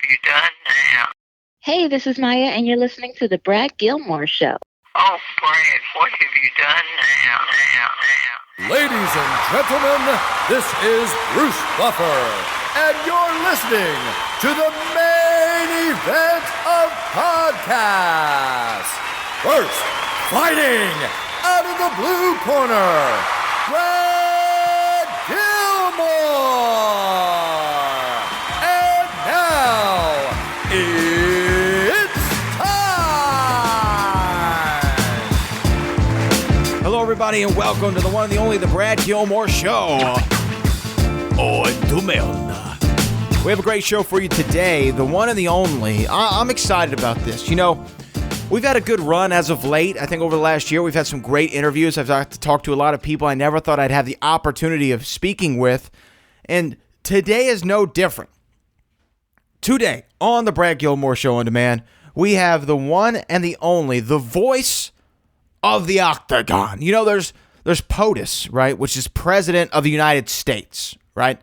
you done now? Hey, this is Maya, and you're listening to the Brad Gilmore Show. Oh, Brad, what have you done now? Ladies and gentlemen, this is Bruce Buffer, and you're listening to the main event of podcasts. First, fighting out of the blue corner, Brad Gilmore. And now, it's time! Hello, everybody, and welcome to the one and the only, the Brad Gilmore Show. On demand. We have a great show for you today, the one and the only. I'm excited about this. You know, we've had a good run as of late. I think over the last year, we've had some great interviews. I've got to talk to a lot of people I never thought I'd have the opportunity of speaking with. And today is no different. Today, on the Brad Gilmore Show on Demand, we have the one and the only, the voice of the Octagon. You know, there's POTUS, right, which is President of the United States, right?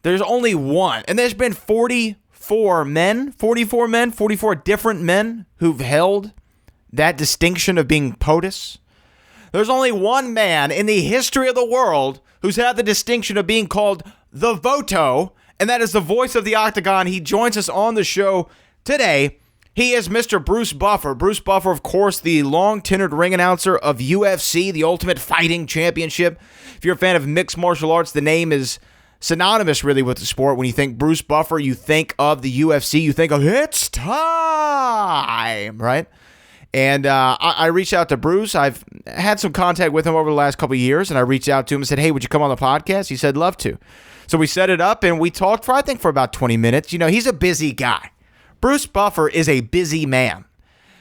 There's only one, and there's been 44 different men who've held that distinction of being POTUS. There's only one man in the history of the world who's had the distinction of being called the Voto, and that is the voice of the Octagon. He joins us on the show today. He is Mr. Bruce Buffer. Bruce Buffer, of course, the long-tenured ring announcer of UFC, the Ultimate Fighting Championship. If you're a fan of mixed martial arts, the name is synonymous, really, with the sport. When you think Bruce Buffer, you think of the UFC, you think of it's time, right? And I reached out to Bruce. I've had some contact with him over the last couple of years, and I reached out to him and said, hey, would you come on the podcast? He said, love to. So we set it up, and we talked for, I think, for about 20 minutes. You know, he's a busy guy. Bruce Buffer is a busy man.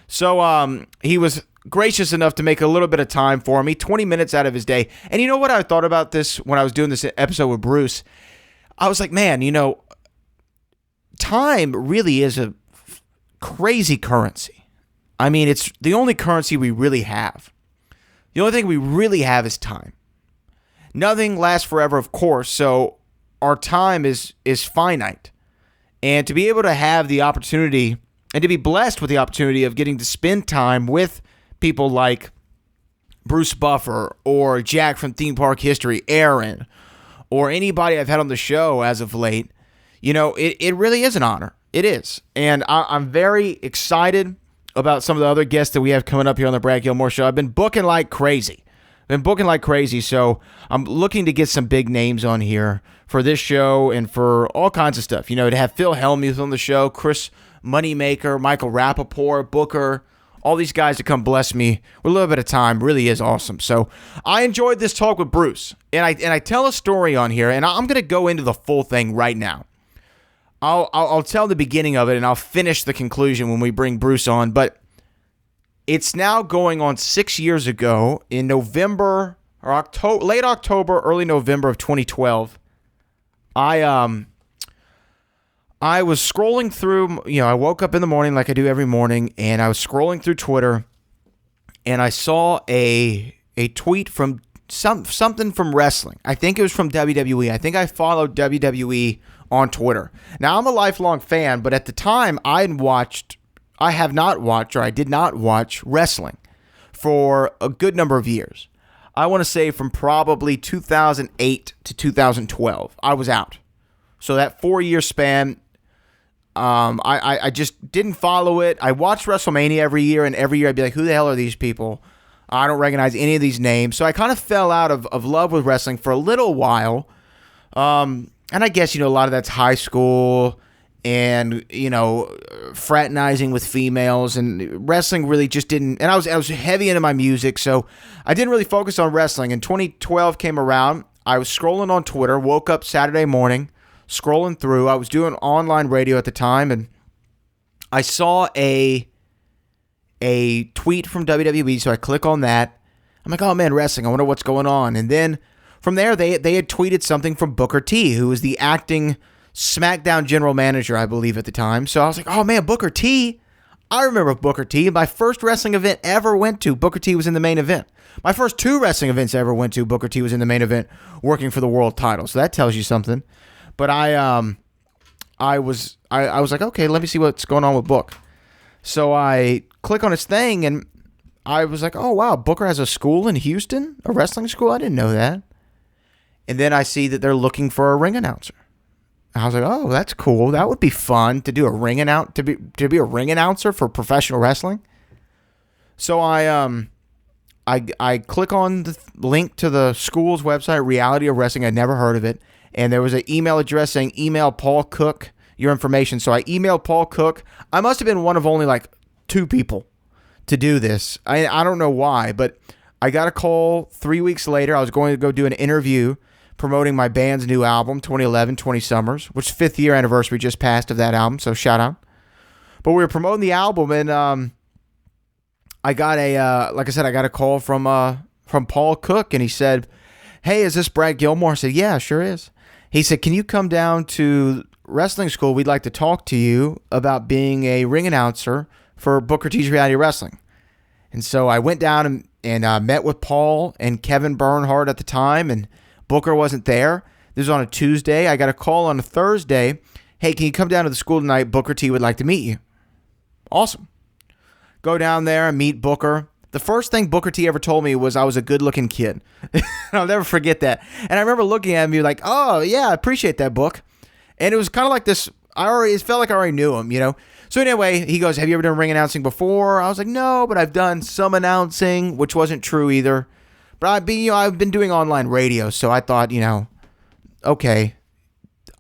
So he was gracious enough to make a little bit of time for me, 20 minutes out of his day. And you know what I thought about this when I was doing this episode with Bruce? I was like, man, you know, time really is a crazy currency. I mean, it's the only currency we really have. The only thing we really have is time. Nothing lasts forever, of course, so our time is finite. And to be able to have the opportunity and to be blessed with the opportunity of getting to spend time with people like Bruce Buffer or Jack from Theme Park History, Aaron, or anybody I've had on the show as of late, you know, it really is an honor. It is. And I'm very excited about some of the other guests that we have coming up here on the Brad Gilmore Show. I've been booking like crazy. So I'm looking to get some big names on here for this show and for all kinds of stuff. You know, to have Phil Hellmuth on the show, Chris Moneymaker, Michael Rappaport, Booker, all these guys to come bless me with a little bit of time really is awesome. So I enjoyed this talk with Bruce, and I tell a story on here, and I'm going to go into the full thing right now. I'll tell the beginning of it, and I'll finish the conclusion when we bring Bruce on, but it's now going on 6 years ago in November or October, late October, early November of 2012. I was scrolling through, you know, I woke up in the morning like I do every morning, and I was scrolling through Twitter, and I saw a tweet from something from wrestling. I think it was from WWE. I think I followed WWE on Twitter. Now, I'm a lifelong fan, but at the time, I did not watch wrestling for a good number of years. I want to say from probably 2008 to 2012, I was out. So that 4-year span, I just didn't follow it. I watched WrestleMania every year, and every year I'd be like, who the hell are these people? I don't recognize any of these names. So I kind of fell out of love with wrestling for a little while. And I guess, you know, a lot of that's high school and, you know, fraternizing with females, and wrestling really just didn't, and I was heavy into my music, so I didn't really focus on wrestling. And 2012 came around, I was scrolling on Twitter, woke up Saturday morning, scrolling through, I was doing online radio at the time, and I saw a tweet from WWE, so I click on that. I'm like, oh man, wrestling, I wonder what's going on. And then from there, they had tweeted something from Booker T, who was the acting SmackDown general manager, I believe, at the time. So I was like, oh man, Booker T. I remember Booker T. My first wrestling event ever went to, Booker T was in the main event. My first 2 wrestling events I ever went to, Booker T was in the main event working for the world title. So that tells you something. But I I was like, okay, let me see what's going on with Book. So I click on his thing, and I was like, oh, wow, Booker has a school in Houston, a wrestling school? I didn't know that. And then I see that they're looking for a ring announcer. I was like, oh, that's cool. That would be fun to do a ring to be a ring announcer for professional wrestling. So I click on the link to the school's website, Reality of Wrestling. I'd never heard of it. And there was an email address saying, email Paul Cook your information. So I emailed Paul Cook. I must have been one of only like 2 people to do this. I don't know why, but I got a call 3 weeks later. I was going to go do an interview promoting my band's new album, 2011, 20 Summers, which 5th year anniversary just passed of that album. So shout out. But we were promoting the album, and I got like I said, I got a call from Paul Cook, and he said, hey, is this Brad Gilmore? I said, yeah, sure is. He said, can you come down to wrestling school? We'd like to talk to you about being a ring announcer for Booker T's Reality Wrestling. And so I went down and met with Paul and Kevin Bernhardt at the time, and Booker wasn't there. This was on a Tuesday. I got a call on a Thursday. Hey, can you come down to the school tonight? Booker T would like to meet you. Awesome. Go down there and meet Booker. The first thing Booker T ever told me was I was a good-looking kid. I'll never forget that. And I remember looking at him and like, oh, yeah, I appreciate that, Book. And it was kind of like this, it felt like I already knew him, you know? So anyway, he goes, have you ever done ring announcing before? I was like, no, but I've done some announcing, which wasn't true either. But I've been doing online radio, so I thought, okay,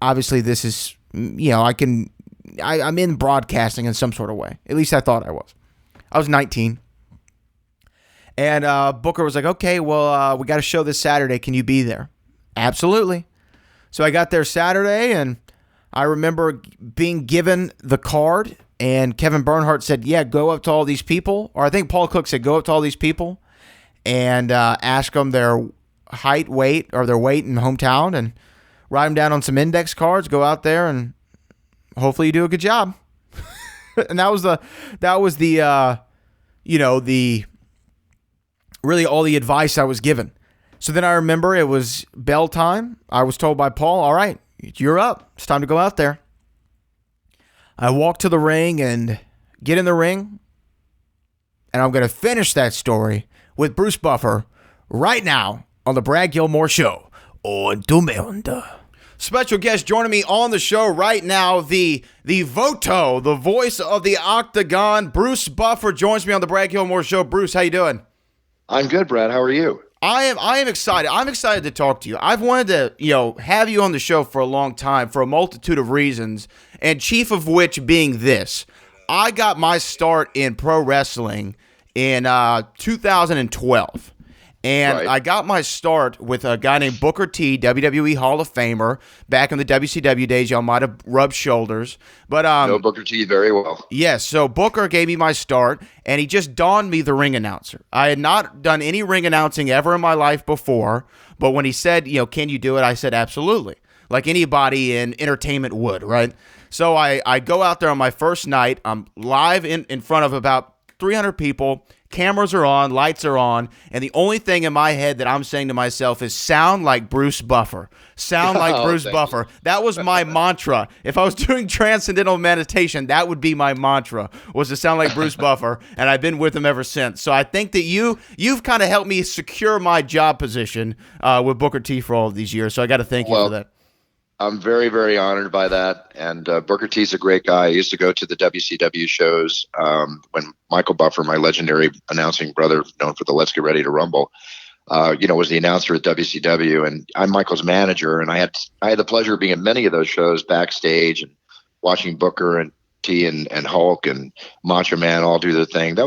obviously this is, I'm in broadcasting in some sort of way. At least I thought I was. I was 19. And Booker was like, okay, well, we got a show this Saturday. Can you be there? Absolutely. So I got there Saturday, and I remember being given the card, and Kevin Bernhardt said, yeah, go up to all these people. Or I think Paul Cook said, go up to all these people and ask them their height, weight, or their weight in hometown, and write them down on some index cards, go out there, and hopefully you do a good job. And that was really all the advice I was given. So then I remember it was bell time. I was told by Paul, all right, you're up. It's time to go out there. I walk to the ring and get in the ring, and I'm going to finish that story with Bruce Buffer right now on the Brad Gilmore Show on Demand. Special guest joining me on the show right now, the Voto, the voice of the Octagon, Bruce Buffer joins me on the Brad Gilmore Show. Bruce, how you doing? I'm good, Brad. How are you? I am excited. I'm excited to talk to you. I've wanted to, have you on the show for a long time for a multitude of reasons, and chief of which being this. I got my start in pro wrestling in 2012. And right. I got my start with a guy named Booker T, WWE Hall of Famer, back in the WCW days. Y'all might have rubbed shoulders. But know Booker T very well. Yes, so Booker gave me my start, and he just donned me the ring announcer. I had not done any ring announcing ever in my life before, but when he said, can you do it, I said absolutely, like anybody in entertainment would, right? So I go out there on my first night. I'm live in front of about 300 people. Cameras are on, lights are on, and the only thing in my head that I'm saying to myself is sound like Bruce Buffer. Sound like Bruce Buffer. That was my mantra. If I was doing transcendental meditation, that would be my mantra, was to sound like Bruce Buffer, and I've been with him ever since. So I think that you've kind of helped me secure my job position with Booker T for all of these years, so I got to thank you for that. I'm very, very honored by that. And Booker T's a great guy. I used to go to the WCW shows when Michael Buffer, my legendary announcing brother, known for the Let's Get Ready to Rumble, was the announcer at WCW. And I'm Michael's manager. And I had the pleasure of being at many of those shows backstage and watching Booker and T and Hulk and Macho Man all do their thing. To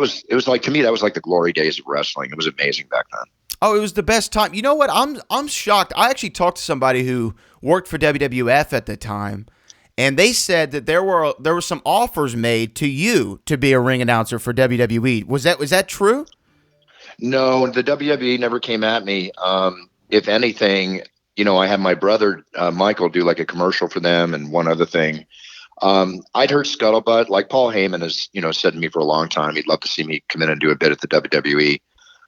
me, that was like the glory days of wrestling. It was amazing back then. Oh, it was the best time. You know what? I'm shocked. I actually talked to somebody who worked for WWF at the time, and they said that there were some offers made to you to be a ring announcer for WWE. Was that true? No, the WWE never came at me. If anything, I had my brother Michael do like a commercial for them and one other thing. I'd heard scuttlebutt, like Paul Heyman has said to me for a long time he'd love to see me come in and do a bit at the WWE.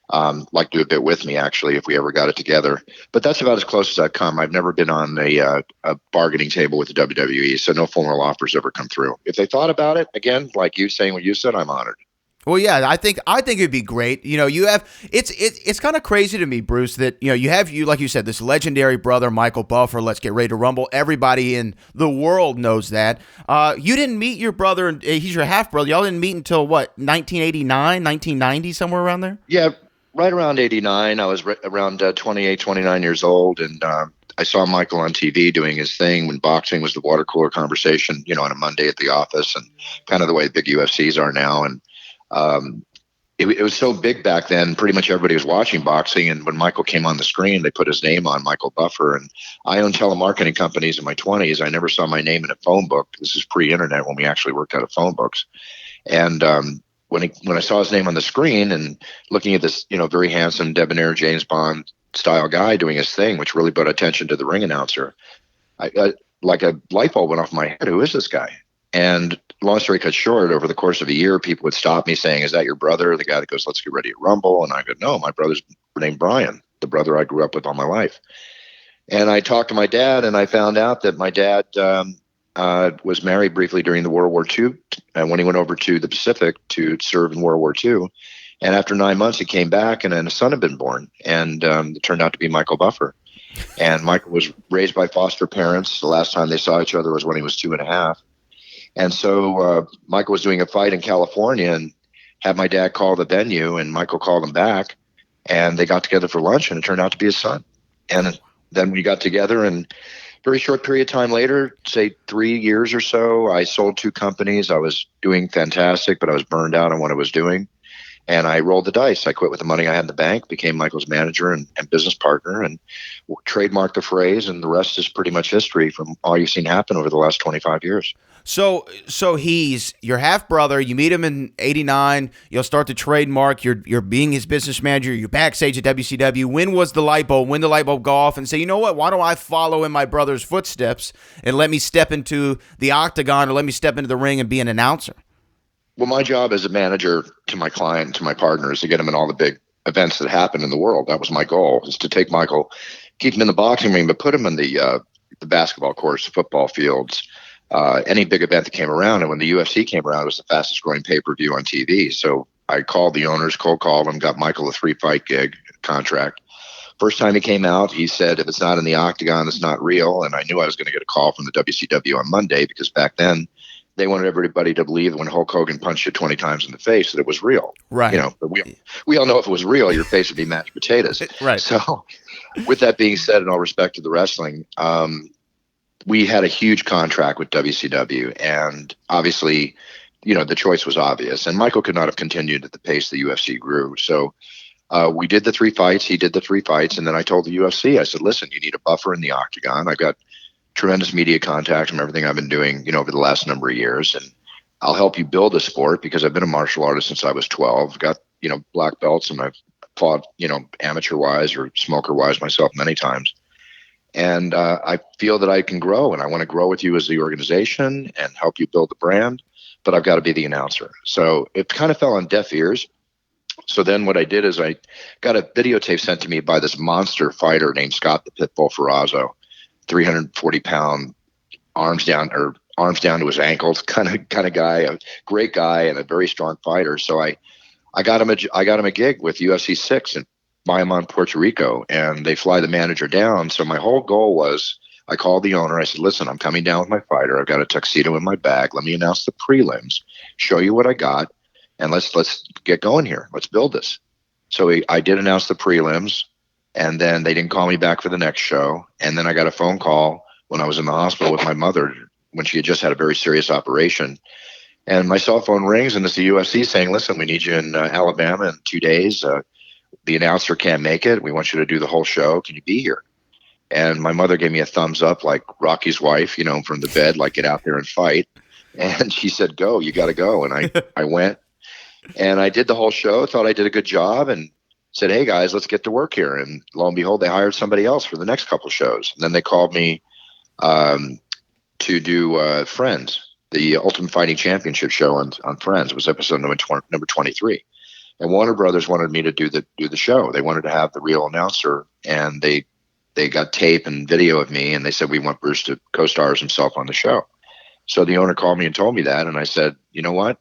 like do a bit with me, actually, if we ever got it together. But that's about as close as I've come. I've never been on a bargaining table with the WWE, so no formal offers ever come through. If they thought about it, again, like you saying what you said, I'm honored. Well, yeah, I think it'd be great. You have it's kind of crazy to me, Bruce, that you have like you said, this legendary brother, Michael Buffer. Let's get ready to rumble. Everybody in the world knows that. You didn't meet your brother. He's your half brother. Y'all didn't meet until what, 1989, 1990, somewhere around there. Yeah, right around 89. I was around 28, 29 years old, and I saw Michael on TV doing his thing when boxing was the water cooler conversation, on a Monday at the office, and kind of the way big UFCs are now. And it was so big back then, pretty much everybody was watching boxing. And when Michael came on the screen, they put his name on, Michael Buffer. And I owned telemarketing companies in my 20s. I never saw my name in a phone book. This is pre-internet when we actually worked out of phone books. And when I saw his name on the screen and looking at this, very handsome, debonair James Bond style guy doing his thing, which really brought attention to the ring announcer, I like a light bulb went off my head. Who is this guy? And long story cut short, over the course of a year, people would stop me saying, "Is that your brother?" The guy that goes, "Let's get ready to rumble." And I go, "No, my brother's named Brian, the brother I grew up with all my life." And I talked to my dad, and I found out that my dad was married briefly during the World War II, when he went over to the Pacific to serve in World War II. And after 9 months, he came back, and then a son had been born, and it turned out to be Michael Buffer. And Michael was raised by foster parents. The last time they saw each other was when he was 2.5. And so Michael was doing a fight in California and had my dad call the venue, and Michael called him back, and they got together for lunch, and it turned out to be his son. And then we got together, and very short period of time later, say 3 years or so, I sold 2 companies. I was doing fantastic, but I was burned out on what I was doing. And I rolled the dice. I quit with the money I had in the bank, became Michael's manager and business partner, and trademarked the phrase, and the rest is pretty much history from all you've seen happen over the last 25 years. So he's your half brother. You meet him in '89. You'll start to trademark. You're being his business manager. You're backstage at WCW. When was the light bulb? When did the light bulb go off and say, you know what? Why don't I follow in my brother's footsteps and let me step into the Octagon, or let me step into the ring and be an announcer? Well, my job as a manager to my client, to my partner, is to get him in all the big events that happen in the world. That was my goal, is to take Michael, keep him in the boxing ring, but put him in the basketball courts, the football fields, any big event that came around. And when the UFC came around, it was the fastest growing pay-per-view on TV. So I called the owners, cold called them, got Michael a 3-fight gig contract. First time he came out, he said, if it's not in the Octagon, it's not real. And I knew I was going to get a call from the WCW on Monday, because back then they wanted everybody to believe that when Hulk Hogan punched you 20 times in the face, that it was real. Right. But we all know if it was real, your face would be mashed potatoes. Right. So with that being said, in all respect to the wrestling, we had a huge contract with WCW, and obviously, the choice was obvious, and Michael could not have continued at the pace the UFC grew. So we did the 3 fights. He did the 3 fights. And then I told the UFC, I said, listen, you need a buffer in the Octagon. I've got tremendous media contacts from everything I've been doing, over the last number of years. And I'll help you build a sport, because I've been a martial artist since I was 12, got, black belts, and I've fought, amateur wise or smoker wise myself many times. And I feel that I can grow, and I want to grow with you as the organization and help you build the brand, but I've got to be the announcer. So it kind of fell on deaf ears. So then what I did is I got a videotape sent to me by this monster fighter named Scott the Pitbull Ferrazzo, 340-pound, arms down to his ankles, kind of guy, a great guy and a very strong fighter. So I got him a gig with UFC 6 in Bayamon, Puerto Rico, and they fly the manager down. So my whole goal was, I called the owner. I said, listen, I'm coming down with my fighter. I've got a tuxedo in my bag. Let me announce the prelims, show you what I got, and let's get going here. Let's build this. So I did announce the prelims, and then they didn't call me back for the next show. And then I got a phone call when I was in the hospital with my mother, when she had just had a very serious operation. And my cell phone rings, and it's the UFC saying, listen, we need you in Alabama in 2 days. The announcer can't make it. We want you to do the whole show. Can you be here? And my mother gave me a thumbs up, like Rocky's wife, from the bed, like, get out there and fight. And she said, go, you got to go. And I went, and I did the whole show, thought I did a good job, and said, hey guys, let's get to work here. And lo and behold, they hired somebody else for the next couple shows. And then they called me to do Friends, the Ultimate Fighting Championship show on Friends. It was episode number 23. And Warner Brothers wanted me to do the show. They wanted to have the real announcer, and they got tape and video of me, and they said, we want Bruce to co-star as himself on the show. So the owner called me and told me that, and I said, you know what?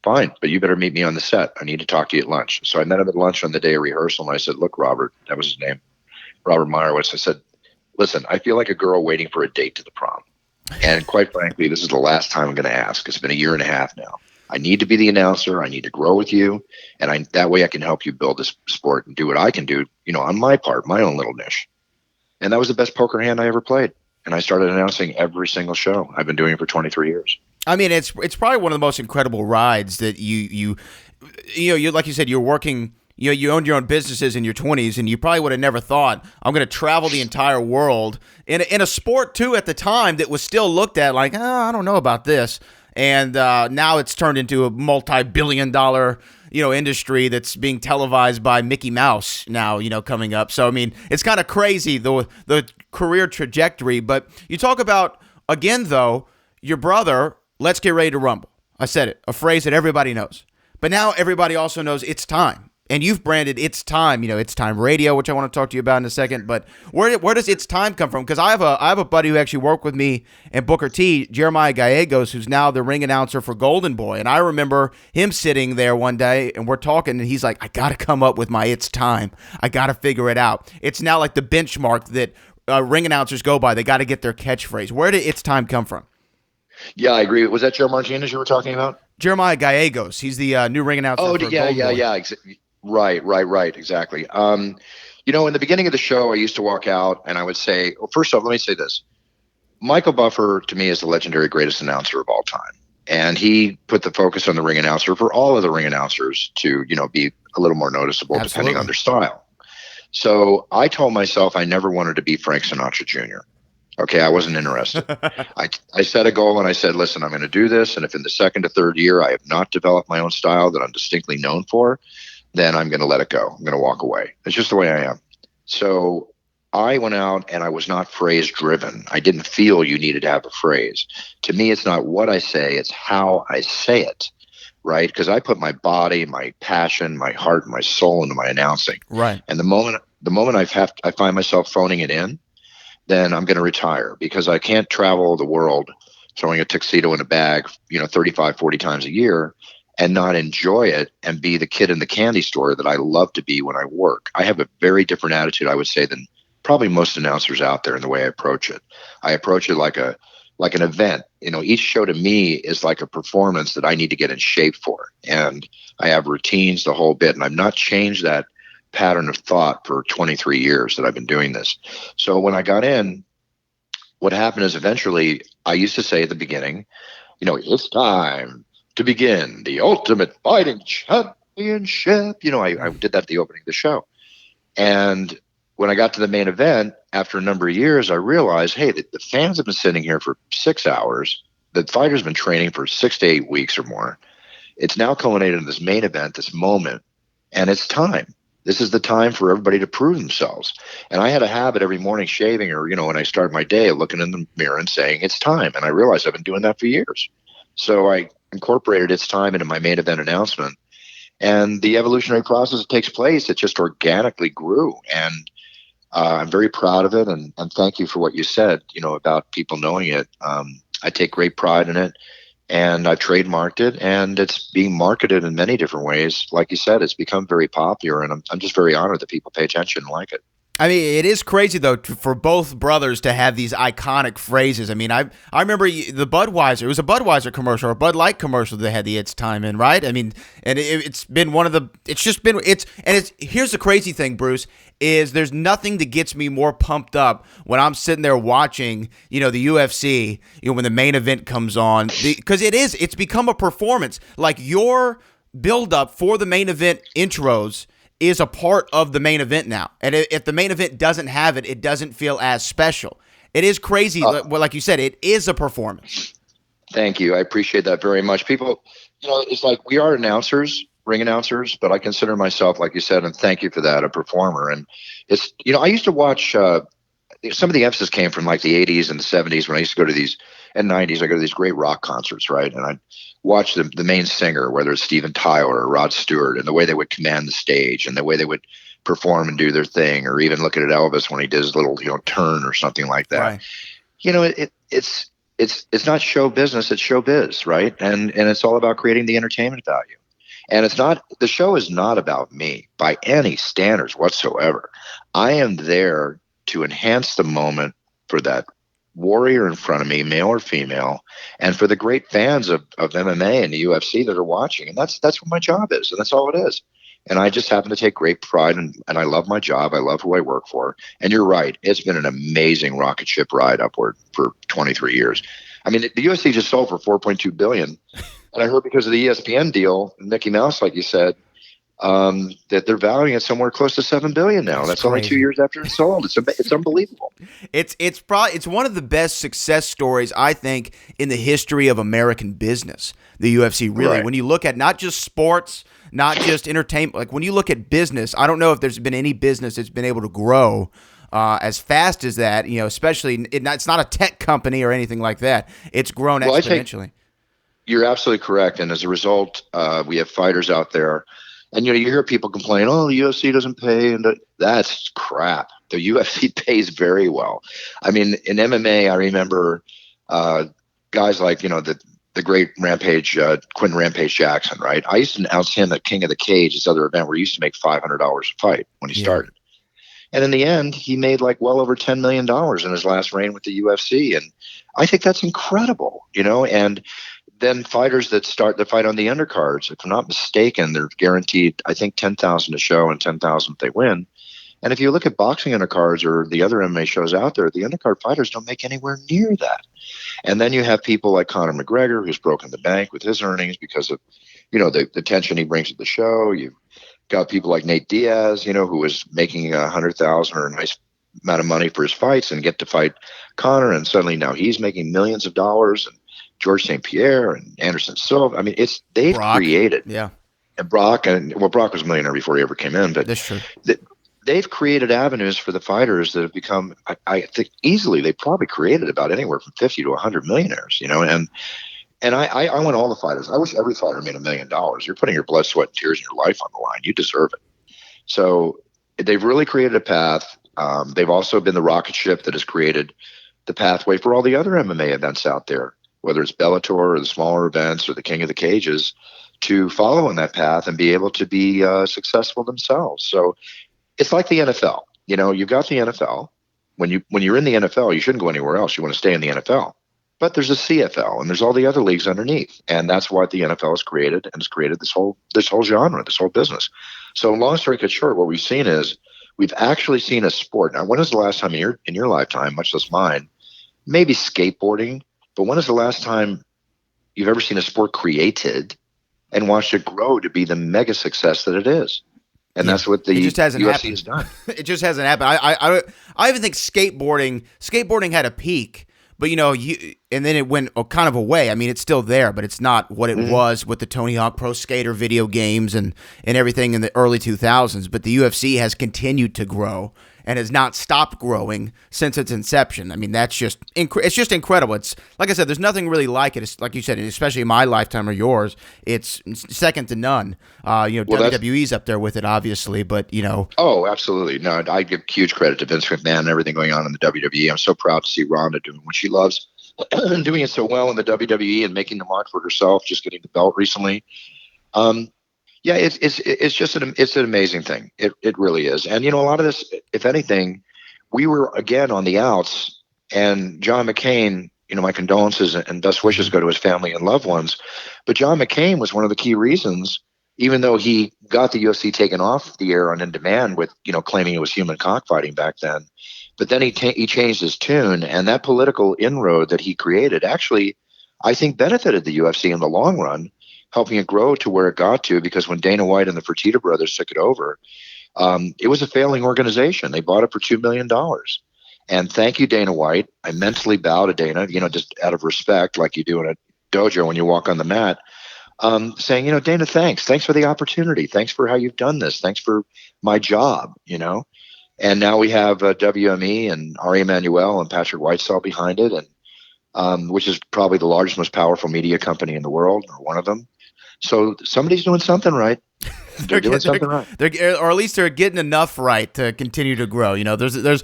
Fine, but you better meet me on the set. I need to talk to you at lunch. So I met him at lunch on the day of rehearsal, and I said, look, Robert, that was his name, Robert Meyerowitz. I said, listen, I feel like a girl waiting for a date to the prom. And quite frankly, this is the last time I'm going to ask. It's been a year and a half now. I need to be the announcer. I need to grow with you. And that way I can help you build this sport and do what I can do, on my part, my own little niche. And that was the best poker hand I ever played. And I started announcing every single show. I've been doing it for 23 years. I mean, it's probably one of the most incredible rides that you like you said, you're working, you owned your own businesses in your 20s, and you probably would have never thought, I'm going to travel the entire world in a sport too at the time that was still looked at like, I don't know about this. And now it's turned into a multi-billion-dollar, industry that's being televised by Mickey Mouse now, coming up. So, I mean, it's kind of crazy, the career trajectory. But you talk about, again, though, your brother, let's get ready to rumble. I said it, a phrase that everybody knows. But now everybody also knows it's time. And you've branded It's Time, It's Time Radio, which I want to talk to you about in a second. But where does It's Time come from? Because I have a buddy who actually worked with me and Booker T, Jeremiah Gallegos, who's now the ring announcer for Golden Boy. And I remember him sitting there one day, and we're talking, and he's like, I got to come up with my It's Time. I got to figure it out. It's now like the benchmark that ring announcers go by. They got to get their catchphrase. Where did It's Time come from? Yeah, I agree. Was that Joe Martinez you were talking about? Jeremiah Gallegos. He's the new ring announcer for Golden Boy. Yeah. Right. Exactly. In the beginning of the show, I used to walk out and I would say, well, first off, let me say this. Michael Buffer, to me, is the legendary greatest announcer of all time. And he put the focus on the ring announcer for all of the ring announcers to, be a little more noticeable. Absolutely. Depending on their style. So I told myself I never wanted to be Frank Sinatra Jr. Okay, I wasn't interested. I set a goal and I said, listen, I'm going to do this. And if in the second or third year I have not developed my own style that I'm distinctly known for, then I'm going to let it go. I'm going to walk away. It's just the way I am. So I went out and I was not phrase driven. I didn't feel you needed to have a phrase. To me, it's not what I say, it's how I say it, right? Because I put my body, my passion, my heart, my soul into my announcing. Right. And the moment I find myself phoning it in, then I'm going to retire because I can't travel the world throwing a tuxedo in a bag, 35, 40 times a year and not enjoy it and be the kid in the candy store that I love to be when I work. I have a very different attitude, I would say, than probably most announcers out there in the way I approach it. I approach it like an event. Each show to me is like a performance that I need to get in shape for. And I have routines, the whole bit. And I've not changed that pattern of thought for 23 years that I've been doing this. So when I got in, what happened is eventually I used to say at the beginning, it's time to begin the ultimate fighting championship. I did that at the opening of the show. And when I got to the main event, after a number of years, I realized, hey, the fans have been sitting here for 6 hours. The fighter's been training for 6 to 8 weeks or more. It's now culminated in this main event, this moment, and it's time. This is the time for everybody to prove themselves. And I had a habit every morning shaving or, when I start my day, looking in the mirror and saying, it's time. And I realized I've been doing that for years. So I incorporated It's Time into my main event announcement. And the evolutionary process that takes place, it just organically grew. And I'm very proud of it. And thank you for what you said, about people knowing it. I take great pride in it. And I've trademarked it, and it's being marketed in many different ways. Like you said, it's become very popular, and I'm just very honored that people pay attention and like it. I mean, it is crazy, though, for both brothers to have these iconic phrases. I mean, I remember the Budweiser. It was a Budweiser commercial or a Bud Light commercial that had the It's Time in, right? I mean, and it's been one of the – here's the crazy thing, Bruce, is there's nothing that gets me more pumped up when I'm sitting there watching, the UFC, when the main event comes on. Because it's become a performance. Like your build-up for the main event intros – is a part of the main event now. And if the main event doesn't have it, it doesn't feel as special. It is crazy. Like you said, it is a performance. Thank you. I appreciate that very much. People, it's like we are announcers, ring announcers, but I consider myself, like you said, and thank you for that, a performer. And it's, I used to watch, some of the emphasis came from like the 80s and the 70s when I used to go to these and 90s, I go to these great rock concerts, right? And I'd watch the main singer, whether it's Steven Tyler or Rod Stewart, and the way they would command the stage and the way they would perform and do their thing, or even looking at Elvis when he did his little, turn or something like that. Right. It's not show business, it's show biz, right? And it's all about creating the entertainment value. And the show is not about me by any standards whatsoever. I am there to enhance the moment for that warrior in front of me, male or female, and for the great fans of MMA and the UFC that are watching. And that's what my job is, and that's all it is. And I just happen to take great pride, and I love my job. I love who I work for. And you're right. It's been an amazing rocket ship ride upward for 23 years. I mean, the UFC just sold for $4.2 billion. And I heard because of the ESPN deal, Mickey Mouse, like you said, that they're valuing it somewhere close to $7 billion now. That's only 2 years after it's sold. It's unbelievable. It's one of the best success stories, I think, in the history of American business. The UFC, really, Right. When you look at not just sports, not just entertainment, like when you look at business, I don't know if there's been any business that's been able to grow as fast as that. Especially it's not a tech company or anything like that. It's grown exponentially. You're absolutely correct. And as a result, we have fighters out there. And, you hear people complain, oh, the UFC doesn't pay. And that's crap. The UFC pays very well. I mean, in MMA, I remember guys like, the great Rampage, Quentin Rampage Jackson, right? I used to announce him at King of the Cage, this other event where he used to make $500 a fight when he started. And in the end, he made well over $10 million in his last reign with the UFC. And I think that's incredible, and then fighters that start the fight on the undercards, if I'm not mistaken, they're guaranteed, I think, $10,000 a show and $10,000 if they win. And if you look at boxing undercards or the other MMA shows out there, the undercard fighters don't make anywhere near that. And then you have people like Conor McGregor, who's broken the bank with his earnings because of, the tension he brings to the show. You've got people like Nate Diaz, who was making $100,000 or a nice amount of money for his fights and get to fight Conor, and suddenly now he's making millions of dollars. And George St. Pierre and Anderson Silva. I mean, they've created. Yeah. And Brock was a millionaire before he ever came in, but that's true. They've created avenues for the fighters that have become, I think easily, they probably created about anywhere from 50 to 100 millionaires, and I want all the fighters. I wish every fighter made $1 million. You're putting your blood, sweat, and tears and your life on the line. You deserve it. So they've really created a path. They've also been the rocket ship that has created the pathway for all the other MMA events out there, whether it's Bellator or the smaller events or the King of the Cages, to follow in that path and be able to be successful themselves. So it's like the NFL. You've got the NFL. When you're in the NFL, you shouldn't go anywhere else. You want to stay in the NFL. But there's a CFL and there's all the other leagues underneath, and that's what the NFL has created, and has created this whole genre, this whole business. So long story cut short, what we've seen is we've actually seen a sport. Now, when is the last time in your lifetime, much less mine, maybe skateboarding? But when is the last time you've ever seen a sport created and watched it grow to be the mega success that it is? And that's what the UFC has done. It just hasn't happened. I even think skateboarding had a peak, but and then it went kind of away. I mean, it's still there, but it's not what it was with the Tony Hawk Pro Skater video games and everything in the early 2000s. But the UFC has continued to grow and has not stopped growing since its inception. I mean, that's just it's just incredible. It's like I said, there's nothing really like it. It's like you said, especially in my lifetime or yours, it's second to none. WWE's up there with it, obviously, but Oh, absolutely. No, I give huge credit to Vince McMahon and everything going on in the WWE. I'm so proud to see Ronda doing what she loves, doing it so well in the WWE and making the mark for herself, just getting the belt recently. Yeah, it's just an amazing thing. It really is. And a lot of this, if anything, we were again on the outs. And John McCain, my condolences and best wishes go to his family and loved ones. But John McCain was one of the key reasons, even though he got the UFC taken off the air on In Demand with claiming it was human cockfighting back then. But then he changed his tune, and that political inroad that he created actually, I think, benefited the UFC in the long run, helping it grow to where it got to, because when Dana White and the Fertitta brothers took it over, it was a failing organization. They bought it for $2 million. And thank you, Dana White. I mentally bow to Dana, just out of respect, like you do in a dojo when you walk on the mat, saying, Dana, thanks. Thanks for the opportunity. Thanks for how you've done this. Thanks for my job, And now we have WME and Ari Emanuel and Patrick Whitesell behind it. And which is probably the largest, most powerful media company in the world, or one of them. So somebody's doing something right. They're doing something right. Or at least they're getting enough right to continue to grow. There's always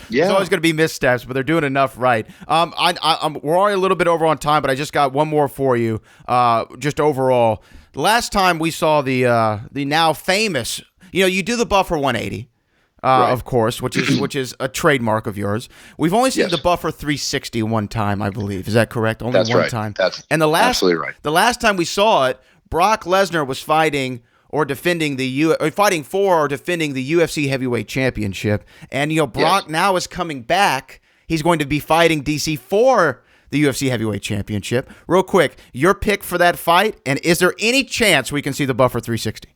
going to be missteps, but they're doing enough right. We're already a little bit over on time, but I just got one more for you. Just overall, the last time we saw the now famous, you do the Buffer 180. Right. Of course, which is a trademark of yours. We've only seen the Buffer 360 one time, I believe. Is that correct? Only one time. That's absolutely right. The last time we saw it, Brock Lesnar was fighting for or defending the UFC Heavyweight Championship, and Brock now is coming back. He's going to be fighting DC for the UFC Heavyweight Championship. Real quick, your pick for that fight, and is there any chance we can see the Buffer 360?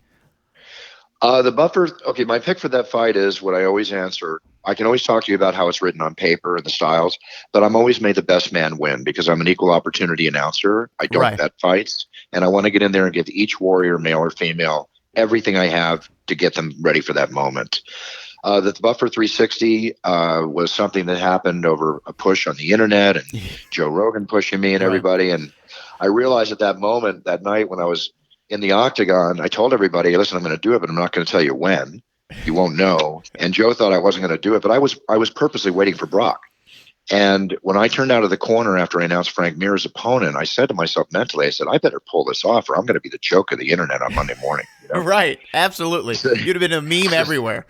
The Buffer, okay, my pick for that fight is what I always answer. I can always talk to you about how it's written on paper and the styles, but I'm always made the best man win because I'm an equal opportunity announcer. I don't bet fights, and I want to get in there and give each warrior, male or female, everything I have to get them ready for that moment. The Buffer 360 was something that happened over a push on the internet and Joe Rogan pushing me and everybody. And I realized at that moment, that night when I was in the Octagon, I told everybody, listen, I'm going to do it, but I'm not going to tell you when. You won't know. And Joe thought I wasn't going to do it, but I was purposely waiting for Brock. And when I turned out of the corner after I announced Frank Mir's opponent, I said to myself mentally, I said, I better pull this off or I'm going to be the joke of the internet on Monday morning. Right. Absolutely. You'd have been a meme everywhere.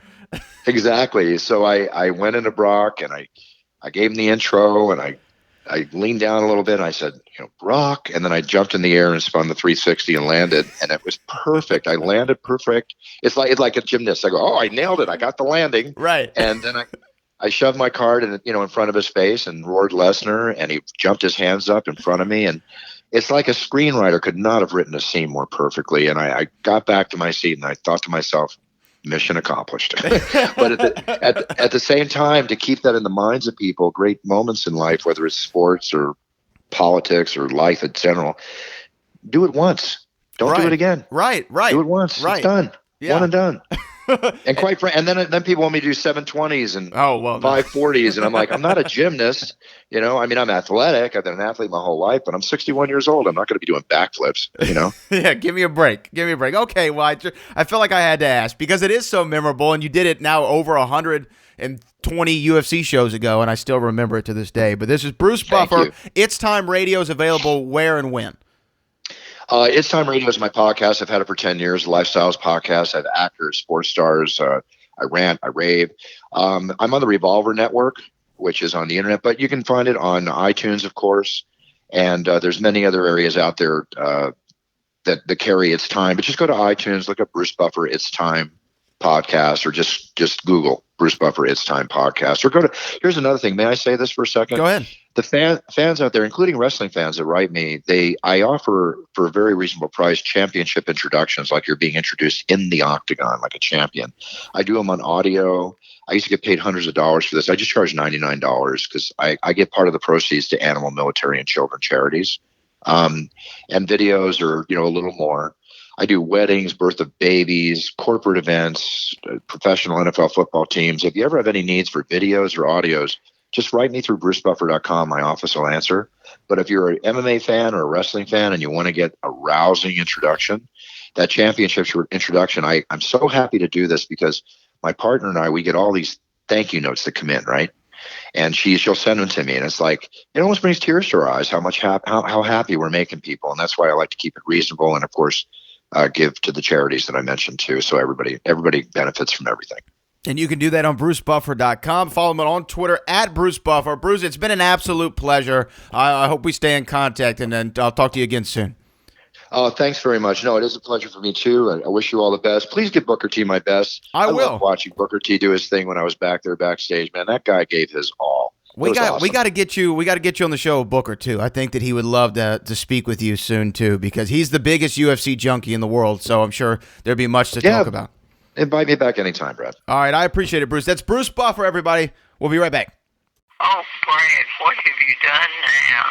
Exactly. So I went into Brock and I gave him the intro and I leaned down a little bit and I said, Brock. And then I jumped in the air and spun the 360 and landed. And it was perfect. I landed perfect. It's like a gymnast. I go, oh, I nailed it. I got the landing. Right. And then I shoved my card in front of his face and roared Lesnar, and he jumped his hands up in front of me. And it's like a screenwriter could not have written a scene more perfectly. And I got back to my seat and I thought to myself, mission accomplished. But at the same time, to keep that in the minds of people, great moments in life, whether it's sports or politics or life in general, do it once. Don't do it again. Right. Do it once. Right. It's done. Yeah. One and done. And quite frankly, and then people want me to do 720s and 540s, and I'm like, I'm not a gymnast, I mean, I'm athletic. I've been an athlete my whole life, but I'm 61 years old. I'm not going to be doing backflips, Yeah, give me a break. Okay, well, I feel like I had to ask because it is so memorable, and you did it now over 120 UFC shows ago, and I still remember it to this day. But this is Bruce Buffer. It's Time Radio is available where and when? It's Time Radio is my podcast. I've had it for 10 years. Lifestyles podcast. I have actors, sports stars. I rant, I rave. I'm on the Revolver Network, which is on the internet, but you can find it on iTunes, of course. And there's many other areas out there that carry It's Time. But just go to iTunes, look up Bruce Buffer It's Time podcast, or just Google Bruce Buffer It's Time podcast. Or here's another thing. May I say this for a second? Go ahead. The fans out there, including wrestling fans that write me, I offer for a very reasonable price championship introductions, like you're being introduced in the Octagon like a champion. I do them on audio. I used to get paid hundreds of dollars for this. I just charge $99 because I get part of the proceeds to animal, military, and children charities. And videos are a little more. I do weddings, birth of babies, corporate events, professional NFL football teams. If you ever have any needs for videos or audios, just write me through brucebuffer.com. My office will answer. But if you're an MMA fan or a wrestling fan and you want to get a rousing introduction, that championship introduction, I'm so happy to do this because my partner and I, we get all these thank you notes that come in, right? And she'll send them to me, and it's like it almost brings tears to our eyes how happy we're making people, and that's why I like to keep it reasonable, and of course give to the charities that I mentioned too, so everybody benefits from everything. And you can do that on brucebuffer.com. Follow him on Twitter at Bruce Buffer. Bruce, it's been an absolute pleasure. I hope we stay in contact, and then I'll talk to you again soon. Oh, thanks very much. No, it is a pleasure for me, too. I wish you all the best. Please give Booker T my best. I will. Love watching Booker T do his thing when I was back there backstage. Man, that guy gave his all. We got to get you on the show with Booker, too. I think that he would love to speak with you soon, too, because he's the biggest UFC junkie in the world, so I'm sure there'd be much to talk about. Invite me back anytime, Brad. All right, I appreciate it, Bruce. That's Bruce Buffer, everybody. We'll be right back. Oh, Brad, what have you done now?